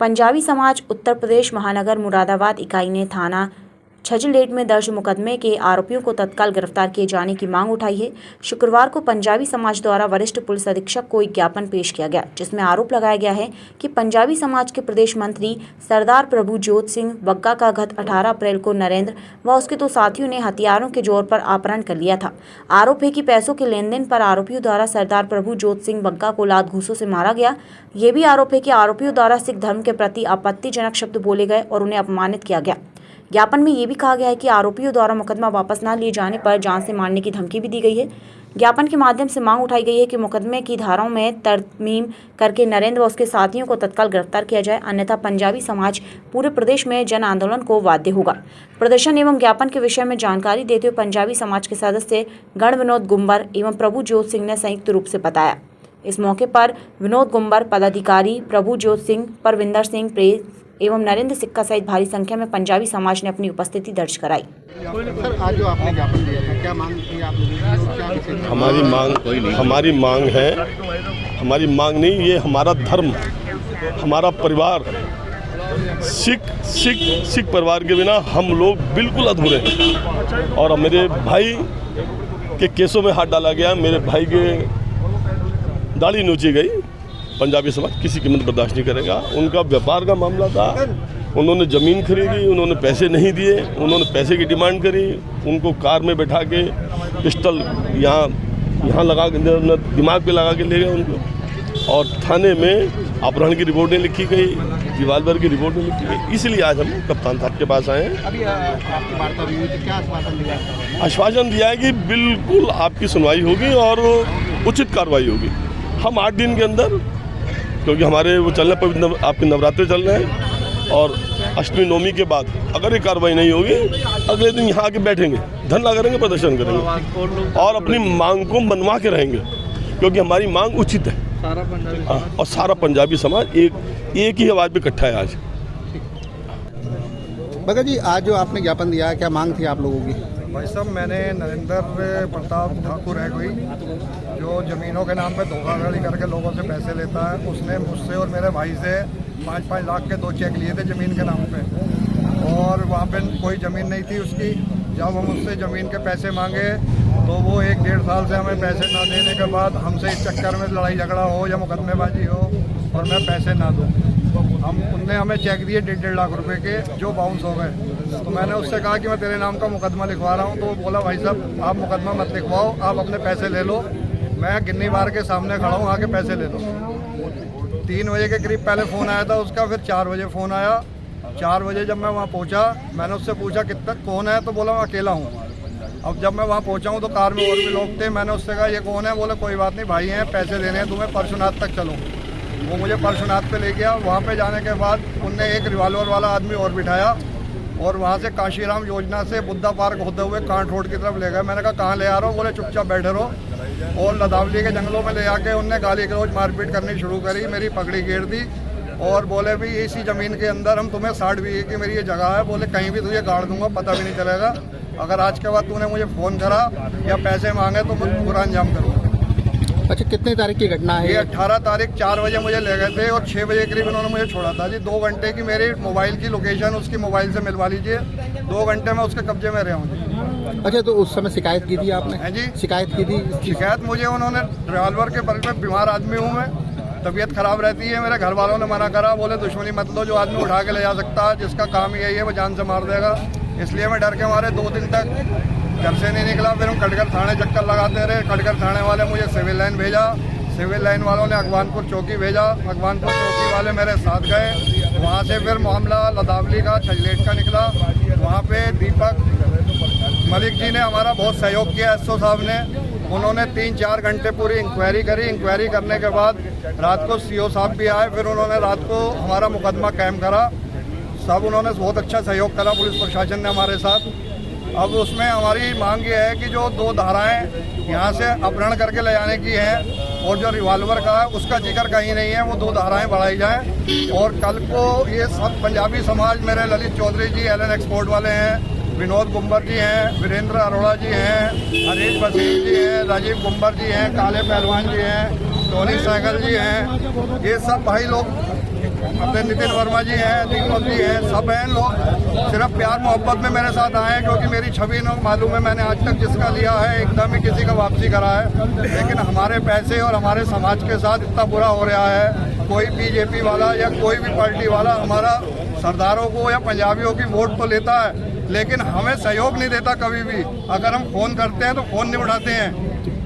पंजाबी समाज उत्तर प्रदेश महानगर मुरादाबाद इकाई ने थाना छजलेट में दर्ज मुकदमे के आरोपियों को तत्काल गिरफ्तार किए जाने की मांग उठाई है। शुक्रवार को पंजाबी समाज द्वारा वरिष्ठ पुलिस अधीक्षक को एक ज्ञापन पेश किया गया, जिसमें आरोप लगाया गया है कि पंजाबी समाज के प्रदेश मंत्री सरदार प्रभुजोत सिंह बग्गा का गत 18 अप्रैल को नरेंद्र व उसके 2 साथियों ने हथियारों के जोर पर अपहरण कर लिया था। आरोप है कि पैसों के लेन देन पर आरोपियों द्वारा सरदार प्रभुजोत सिंह बग्गा को लात घूंसों से मारा गया। ये भी आरोप है कि आरोपियों द्वारा सिख धर्म के प्रति आपत्तिजनक शब्द बोले गए और उन्हें अपमानित किया गया। ज्ञापन में ये भी कहा गया है कि आरोपियों द्वारा मुकदमा वापस न लिए जाने पर जान से मारने की धमकी भी दी गई है। ज्ञापन के माध्यम से मांग उठाई गई है कि मुकदमे की धाराओं में तरमीम करके नरेंद्र व उसके साथियों को तत्काल गिरफ्तार किया जाए, अन्यथा पंजाबी समाज पूरे प्रदेश में जन आंदोलन को बाध्य होगा। प्रदर्शन एवं ज्ञापन के विषय में जानकारी देते हुए पंजाबी समाज के सदस्य गण विनोद गुम्बर एवं प्रभुजोत सिंह ने संयुक्त रूप से बताया। इस मौके पर विनोद गुम्बर, पदाधिकारी प्रभुजोत सिंह, परविंदर सिंह, प्रेस एवं नरेंद्र सिक्का सहित भारी संख्या में पंजाबी समाज ने अपनी उपस्थिति दर्ज कराई। सर, आज जो आपने ज्ञापन दिया था, क्या मांग थी आप लोगों की? हमारी मांग नहीं, ये हमारा धर्म, हमारा परिवार, सिख परिवार के बिना हम लोग बिल्कुल अधूरे हैं। और मेरे भाई के केसों में हाथ डाला गया, मेरे भाई के दाढ़ी नोची गई। पंजाबी समाज किसी कीमत बर्दाश्त नहीं करेगा। उनका व्यापार का मामला था, उन्होंने ज़मीन खरीदी, उन्होंने पैसे नहीं दिए, उन्होंने पैसे की डिमांड करी, उनको कार में बैठा के पिस्टल यहाँ लगा के दिमाग पे लगा के ले गए उनको। और थाने में अपहरण की रिपोर्टें लिखी गई, रिवाल्वर की रिपोर्टें लिखी गई। इसलिए आज हम कप्तान साहब के पास आए हैं। अभी आपकी वार्ता हुई तो क्या आश्वासन दिया? आश्वासन दिया है कि बिल्कुल आपकी सुनवाई होगी और उचित कार्रवाई होगी। हम 8 दिन के अंदर, क्योंकि हमारे वो चल रहे पवित्र आपके नवरात्रे चल रहे हैं और अष्टमी नवमी के बाद अगर ये कार्रवाई नहीं होगी, अगले दिन यहाँ आके बैठेंगे, धरना करेंगे, प्रदर्शन करेंगे और अपनी मांग को मनवा के रहेंगे, क्योंकि हमारी मांग उचित है। और सारा पंजाबी समाज एक ही आवाज़ पे इकट्ठा है आज। भगत जी, आज जो आपने ज्ञापन दिया है, क्या मांग थी आप लोगों की? भाई साहब, मैंने नरेंद्र प्रताप ठाकुर है कोई जो ज़मीनों के नाम पे धोखाधड़ी करके लोगों से पैसे लेता है, उसने मुझसे और मेरे भाई से 5-5 लाख के 2 चेक लिए थे ज़मीन के नाम पे। और वहाँ पे कोई ज़मीन नहीं थी उसकी। जब हम उससे ज़मीन के पैसे मांगे तो वो 1-1.5 साल से हमें पैसे ना देने के बाद हमसे इस चक्कर में लड़ाई झगड़ा हो या मुकदमेबाजी हो और मैं पैसे ना दूँ। उनने हमें चेक दिए 1.5 लाख रुपए के, जो बाउंस हो गए। तो मैंने उससे कहा कि मैं तेरे नाम का मुकदमा लिखवा रहा हूँ। तो वो बोला, भाई साहब आप मुकदमा मत लिखवाओ, आप अपने पैसे ले लो, मैं गिन्नी बार के सामने खड़ा हूँ, आके पैसे ले लो। 3 बजे के करीब पहले फ़ोन आया था उसका, फिर 4 बजे फ़ोन आया। 4 बजे जब मैं वहाँ पहुँचा, मैंने उससे पूछा कितना कौन है, तो बोला मैं अकेला हूँ। अब जब मैं वहाँ पहुँचा हूँ तो कार में और भी लोग थे। मैंने उससे कहा ये कौन है? बोले कोई बात नहीं, भाई हैं, पैसे देने हैं तुम्हें, परशुनाथ तक चलो। वो मुझे परशुनाथ पे ले गया। वहाँ पे जाने के बाद उनने एक रिवॉल्वर वाला आदमी और बिठाया और वहाँ से काशीराम योजना से बुद्धा पार्क होते हुए कांट रोड की तरफ ले गए। मैंने कहा कहाँ ले आ रहा हो? बोले चुपचाप बैठे रहो। और लदावली के जंगलों में ले आके उनने गाली गलौज मारपीट करनी शुरू करी, मेरी पगड़ी घेर दी और बोले भी इसी ज़मीन के अंदर हम तुम्हें 60 बीघे की मेरी ये जगह है, बोले कहीं भी तुझे गाड़ दूंगा, पता भी नहीं चलेगा। अगर आज के बाद तूने मुझे फ़ोन करा या पैसे मांगे तो मैं बुरा अंजाम करूँगा। अच्छा, कितनी तारीख की घटना है? ये 18 तारीख 4 बजे मुझे ले गए थे और 6 बजे करीब इन्होंने मुझे छोड़ा था जी। 2 घंटे की मेरी मोबाइल की लोकेशन उसकी मोबाइल से मिलवा लीजिए। 2 घंटे में उसके कब्जे में रहा हूँ जी। अच्छा, तो उस समय शिकायत की थी आपने? हैं जी, शिकायत की थी? शिकायत मुझे उन्होंने रिवॉल्वर के बल पे, बीमार आदमी हूँ मैं, तबीयत खराब रहती है, मेरे घर वालों ने मना करा, बोले दुश्मनी मत लो, जो आदमी उठा के ले जा सकता है, जिसका काम यही है वो जान से मार देगा। इसलिए मैं डर के मारे 2 दिन तक घर से नहीं निकला। फिर हम कटघर थाने चक्कर लगाते रहे। कटघर थाने वाले मुझे सिविल लाइन भेजा, सिविल लाइन वालों ने अगवानपुर चौकी भेजा, अगवानपुर चौकी वाले मेरे साथ गए। वहाँ से फिर मामला लदावली का, छजलेट का निकला। वहाँ पे दीपक मलिक जी ने हमारा बहुत सहयोग किया, एसओ साहब ने। उन्होंने 3-4 घंटे पूरी इंक्वायरी करी। इंक्वायरी करने के बाद रात को सीओ साहब भी आए। फिर उन्होंने रात को हमारा मुकदमा कायम करा। सब उन्होंने बहुत अच्छा सहयोग करा, पुलिस प्रशासन ने हमारे साथ। अब उसमें हमारी मांग ये है कि जो 2 धाराएं यहाँ से अपहरण करके ले जाने की हैं और जो रिवॉल्वर का है उसका जिक्र कहीं नहीं है, वो 2 धाराएं बढ़ाई जाएं। और कल को ये सब पंजाबी समाज, मेरे ललित चौधरी जी एलन एक्सपोर्ट वाले हैं, विनोद गुम्बर जी हैं, वीरेंद्र अरोड़ा जी हैं, हरीश बसीर जी हैं, राजीव गुम्बर जी हैं, काले पहलवान जी हैं, टोनी सहगल जी हैं, ये सब भाई लोग अपने नितिन वर्मा जी हैं, दीपक जी हैं, सब हैं लोग सिर्फ प्यार मोहब्बत में मेरे साथ आए हैं, क्योंकि मेरी छवि इनको मालूम है मैंने आज तक जिसका लिया है एकदम ही किसी का वापसी करा है। लेकिन हमारे पैसे और हमारे समाज के साथ इतना बुरा हो रहा है, कोई बीजेपी वाला या कोई भी पार्टी वाला हमारा सरदारों को या पंजाबियों की वोट तो लेता है, लेकिन हमें सहयोग नहीं देता कभी भी। अगर हम फ़ोन करते हैं तो फ़ोन नहीं उठाते हैं।